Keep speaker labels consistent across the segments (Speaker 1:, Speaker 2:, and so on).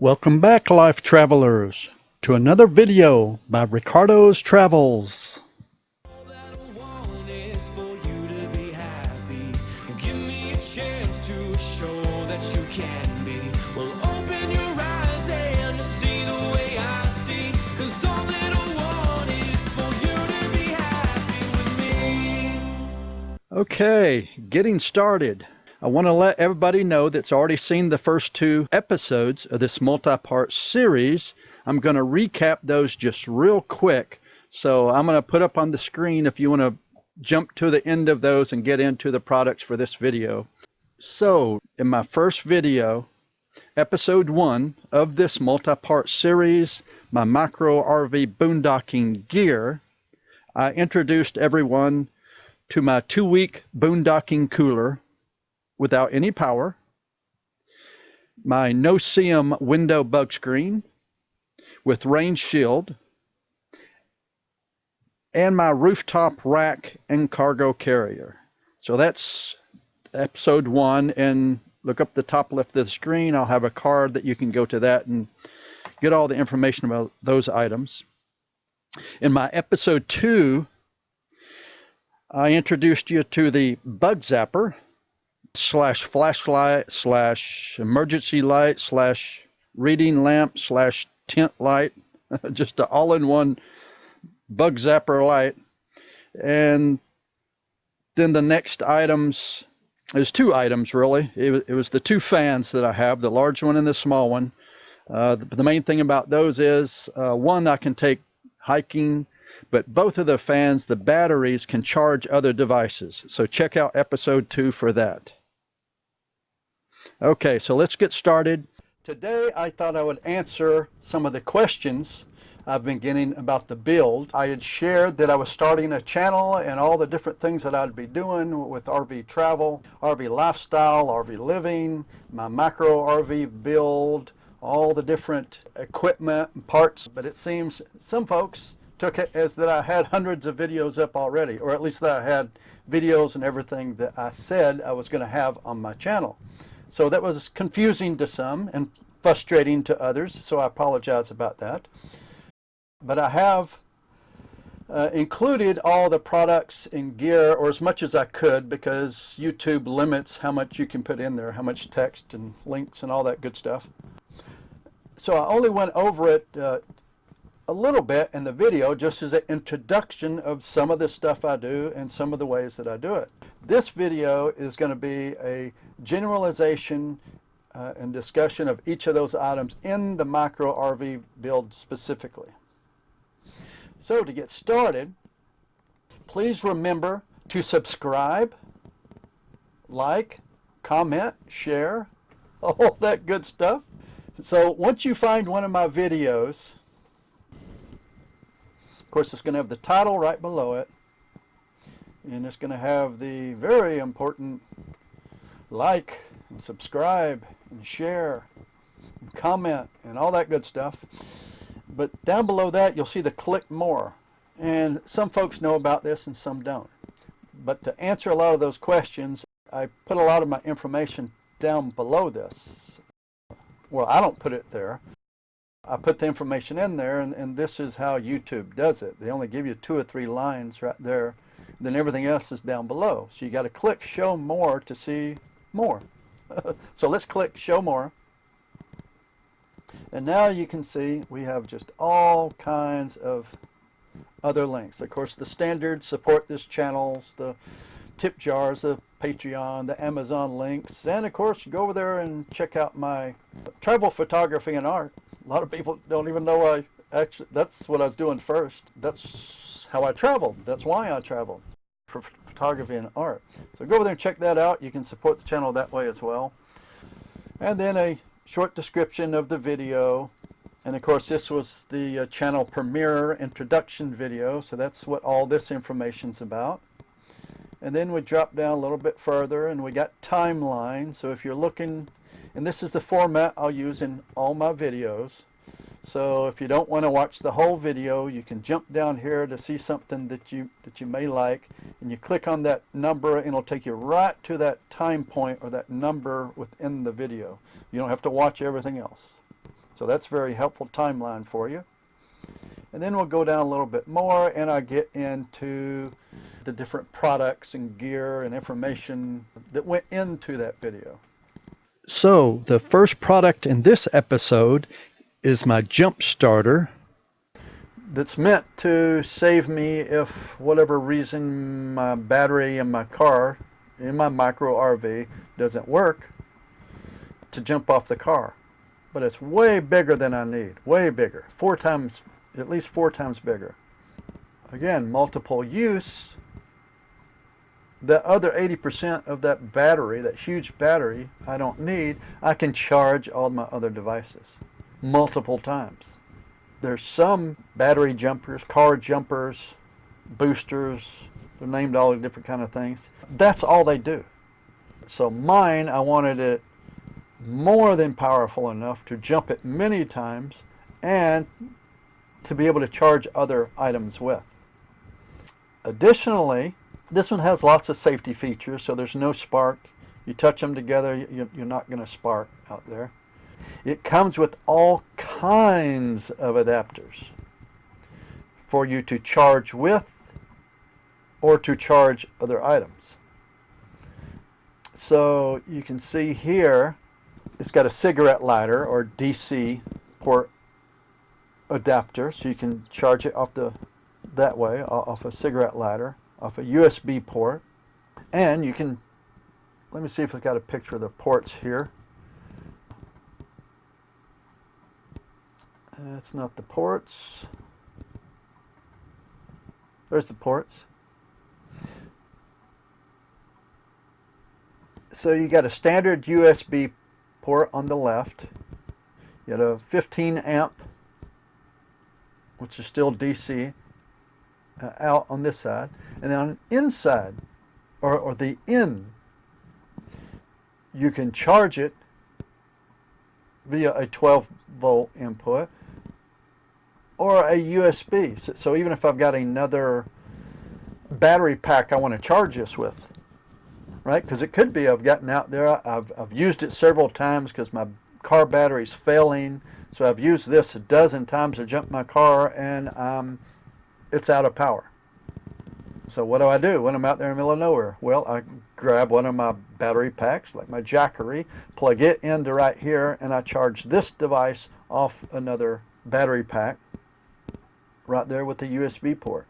Speaker 1: Welcome back, life travelers, to another video by Ricardos Travels.
Speaker 2: All that I want is for you to be happy. Give me a chance to show that you can be. Well, open your eyes and see the way I see. 'Cause all that I want is for you to be happy with me.
Speaker 1: Okay, getting started. I want to let everybody know that's already seen the first two episodes of this multi-part series. I'm going to recap those just real quick. So I'm going to put up on the screen if you want to jump to the end of those and get into the products for this video. So in my first video, episode 1 of this multi-part series, my micro RV boondocking gear, I introduced everyone to my 2-week boondocking cooler without any power, my no-seam window bug screen with rain shield, and my rooftop rack and cargo carrier. So that's episode 1, and look up the top left of the screen. I'll have a card that you can go to that and get all the information about those items. In my episode 2, I introduced you to the bug zapper / flashlight / emergency light / reading lamp / tent light, just an all-in-one bug zapper light. And then the next items is 2 items really. It was the 2 fans that I have, the large one and the small one. The main thing about those is one, I can take hiking, but both of the fans, the batteries can charge other devices. So check out episode 2 for that. Okay, so let's get started. Today I thought I would answer some of the questions I've been getting about the build. I had shared that I was starting a channel and all the different things that I'd be doing with RV travel, RV lifestyle, RV living, my macro RV build, all the different equipment and parts. But it seems some folks took it as that I had hundreds of videos up already, or at least that I had videos and everything that I said I was going to have on my channel. So that was confusing to some and frustrating to others, so I apologize about that. But I have included all the products and gear, or as much as I could, because YouTube limits how much you can put in there, how much text and links and all that good stuff. So I only went over it a little bit in the video, just as an introduction of some of the stuff I do and some of the ways that I do it. This video is going to be a generalization and discussion of each of those items in the micro RV build specifically. So to get started, please remember to subscribe, like, comment, share, all that good stuff. So once you find one of my videos, of course it's going to have the title right below it, and it's going to have the very important like and subscribe and share and comment and all that good stuff. But down below that you'll see the click more, and some folks know about this and some don't. But to answer a lot of those questions, I put a lot of my information down below this. Well, I don't put it there. I put the information in there, and this is how YouTube does it. They only give you 2 or 3 lines right there, then everything else is down below. So you got to click show more to see more. So let's click show more. And now you can see we have just all kinds of other links. Of course, the standard support this channels, the tip jars, the Patreon, the Amazon links, and of course you go over there and check out my travel photography and art. A lot of people don't even know that's what I was doing first. That's how I traveled. That's why I traveled, for photography and art. So go over there and check that out. You can support the channel that way as well. And then a short description of the video, and of course this was the channel premiere introduction video, so that's what all this information's about. And then we drop down a little bit further and we got timeline. So if you're looking, and this is the format I'll use in all my videos, so if you don't want to watch the whole video, you can jump down here to see something that you may like, and you click on that number and it'll take you right to that time point or that number within the video. You don't have to watch everything else. So that's a very helpful timeline for you. And then we'll go down a little bit more and I'll get into the different products and gear and information that went into that video. So the first product in this episode is my jump starter that's meant to save me if whatever reason my battery in my car, in my micro RV, doesn't work, to jump off the car. But it's way bigger than I need, way bigger, at least four times bigger. Again, multiple use. The other 80% of that battery, that huge battery I don't need, I can charge all my other devices multiple times. There's some battery jumpers, car jumpers, boosters, they're named all different kind of things. That's all they do. So mine, I wanted it more than powerful enough to jump it many times and to be able to charge other items with. Additionally, this one has lots of safety features, so there's no spark. You touch them together, you're not going to spark out there. It comes with all kinds of adapters for you to charge with or to charge other items. So you can see here, it's got a cigarette lighter or DC port adapter, so you can charge it off that way, off a cigarette lighter, off a USB port. And you can, let me see if I've got a picture of the ports here. That's not the ports. There's the ports. So you got a standard USB port on the left. You got a 15 amp, which is still DC, out on this side. And then on the inside, or the in, you can charge it via a 12-volt input or a USB. So even if I've got another battery pack I want to charge this with, right? Because it could be I've gotten out there, I've used it several times because my car battery's failing, so I've used this a dozen times to jump my car and it's out of power. So what do when I'm out there in the middle of nowhere? Well, I grab one of my battery packs, like my Jackery, plug it into right here, and I charge this device off another battery pack right there with the USB port.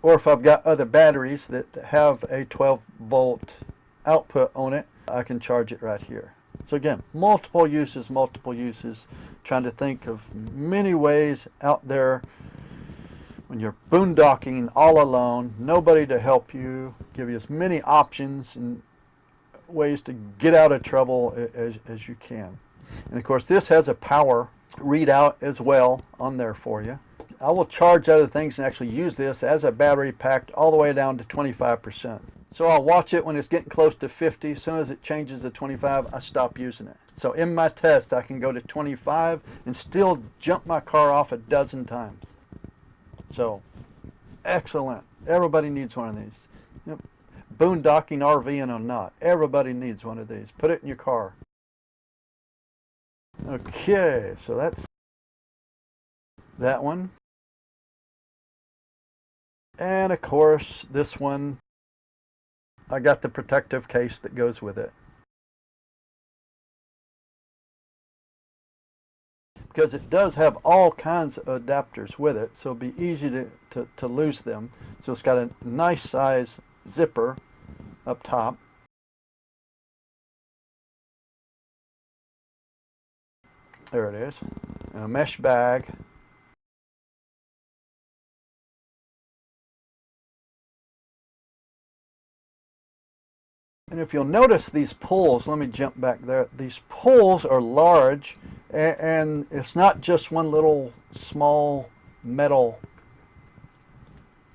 Speaker 1: Or if I've got other batteries that have a 12-volt output on it, I can charge it right here. So again, multiple uses, trying to think of many ways out there when you're boondocking all alone, nobody to help you, give you as many options and ways to get out of trouble as you can. And of course, this has a power readout as well on there for you. I will charge other things and actually use this as a battery packed all the way down to 25%. So I'll watch it when it's getting close to 50. As soon as it changes to 25, I stop using it. So in my test, I can go to 25 and still jump my car off a dozen times. So, excellent. Everybody needs one of these. Yep. Boondocking, RVing or not, everybody needs one of these. Put it in your car. Okay, so that's that one. And of course, this one, I got the protective case that goes with it. Because it does have all kinds of adapters with it, so it'll be easy to lose them. So it's got a nice size zipper up top. There it is. And a mesh bag. And if you'll notice these pulls, let me jump back there. These pulls are large, and it's not just one little small metal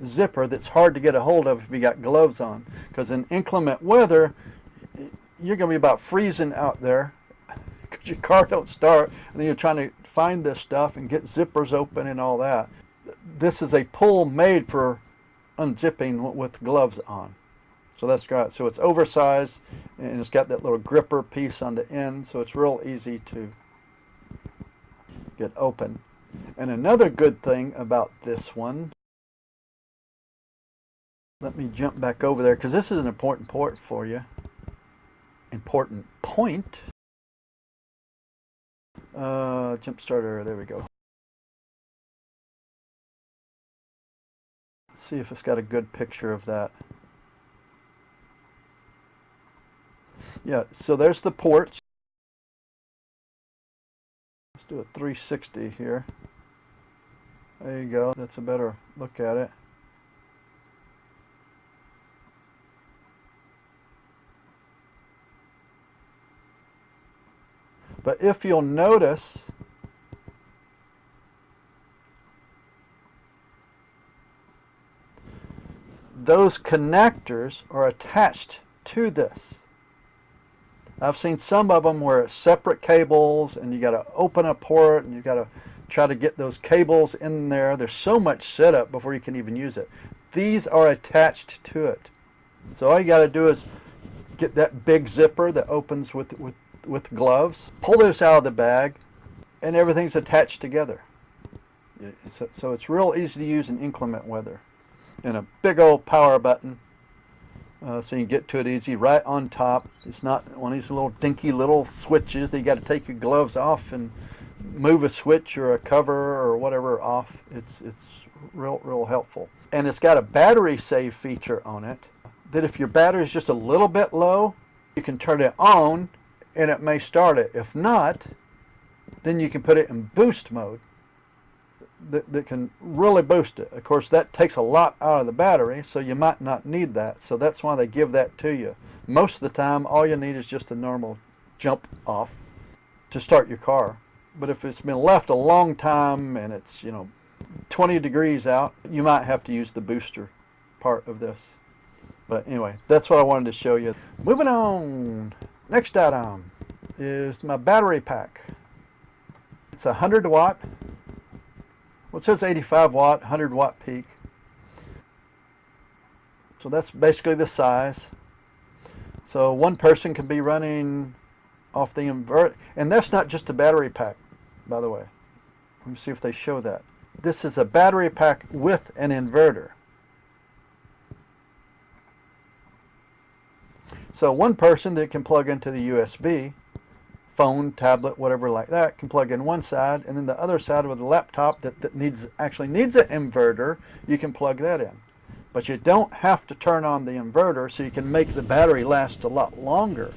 Speaker 1: zipper that's hard to get a hold of if you got gloves on. Because in inclement weather, you're going to be about freezing out there because your car don't start, and then you're trying to find this stuff and get zippers open and all that. This is a pull made for unzipping with gloves on. So that's great. So it's oversized, and it's got that little gripper piece on the end, so it's real easy to get open. And another good thing about this one, let me jump back over there because this is an important port for you. Important point. Jump starter, there we go. Let's see if it's got a good picture of that. Yeah, so there's the ports. Let's do a 360 here. There you go. That's a better look at it. But if you'll notice, those connectors are attached to this. I've seen some of them where it's separate cables and you got to open a port and you got to try to get those cables in there. There's so much setup before you can even use it. These are attached to it. So all you got to do is get that big zipper that opens with gloves, pull this out of the bag, and everything's attached together. So it's real easy to use in inclement weather. And a big old power button. So you can get to it easy right on top. It's not one of these little dinky little switches that you got to take your gloves off and move a switch or a cover or whatever off. It's real helpful. And it's got a battery save feature on it that if your battery is just a little bit low, you can turn it on and it may start it. If not, then you can put it in boost mode. That can really boost it. Of course, that takes a lot out of the battery, so you might not need that. So that's why they give that to you. Most of the time, all you need is just a normal jump off to start your car. But if it's been left a long time and it's 20 degrees out, you might have to use the booster part of this. But anyway, that's what I wanted to show you. Moving on. Next item is my battery pack. It's a 100 watt. Well, it says 85 watt, 100 watt peak. So that's basically the size. So one person can be running off the inverter. And that's not just a battery pack, by the way. Let me see if they show that. This is a battery pack with an inverter. So one person that can plug into the USB, phone, tablet, whatever like that, can plug in one side, and then the other side with a laptop that actually needs an inverter, you can plug that in. But you don't have to turn on the inverter, so you can make the battery last a lot longer.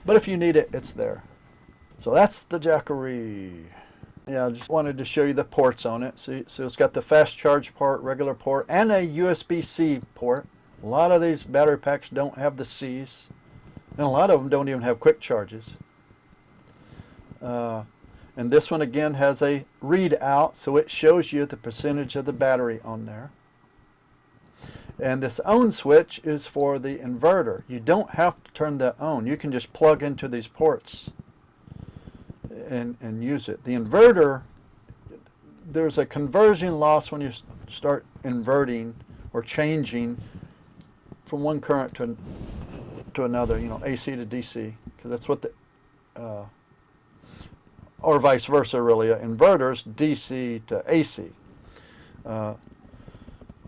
Speaker 1: But if you need it, it's there. So that's the Jackery. Yeah, I just wanted to show you the ports on it. So it's got the fast charge port, regular port, and a USB-C port. A lot of these battery packs don't have the C's. And a lot of them don't even have quick charges. And this one again has a readout, so it shows you the percentage of the battery on there. And this on switch is for the inverter. You don't have to turn that on. You can just plug into these ports and use it. The inverter, there's a conversion loss when you start inverting or changing from one current to another, AC to DC, because that's what or vice versa really, inverters, DC to AC.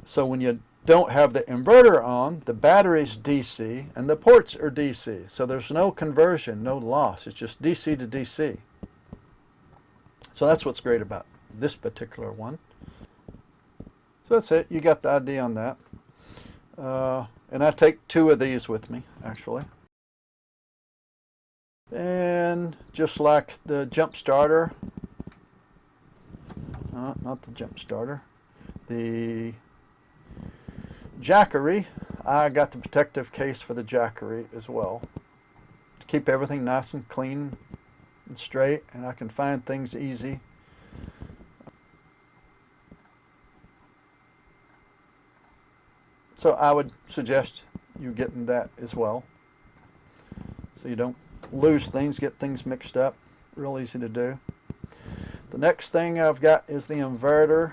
Speaker 1: So when you don't have the inverter on, the battery's DC and the ports are DC. So there's no conversion, no loss. It's just DC to DC. So that's what's great about this particular one. So that's it. You got the idea on that. And I take 2 of these with me, actually. And just like the jump starter, not the jump starter, the Jackery, I got the protective case for the Jackery as well, to keep everything nice and clean and straight, and I can find things easy. So I would suggest you getting that as well, so you don't lose things, get things mixed up. Real easy to do. The next thing I've got is the inverter.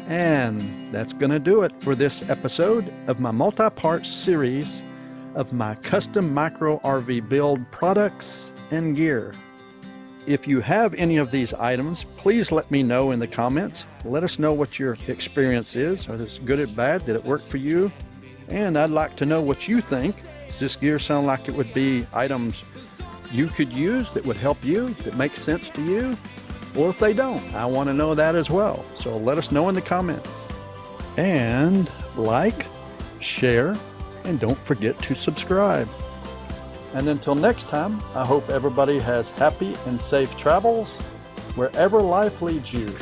Speaker 1: And that's going to do it for this episode of my multi-part series of my custom micro RV build products and gear. If you have any of these items, please let me know in the comments. Let us know what your experience is. Are this good or bad? Did it work for you? And I'd like to know what you think. Does this gear sound like it would be items you could use that would help you, that make sense to you? Or if they don't, I want to know that as well. So let us know in the comments. And like, share, and don't forget to subscribe. And until next time, I hope everybody has happy and safe travels wherever life leads you.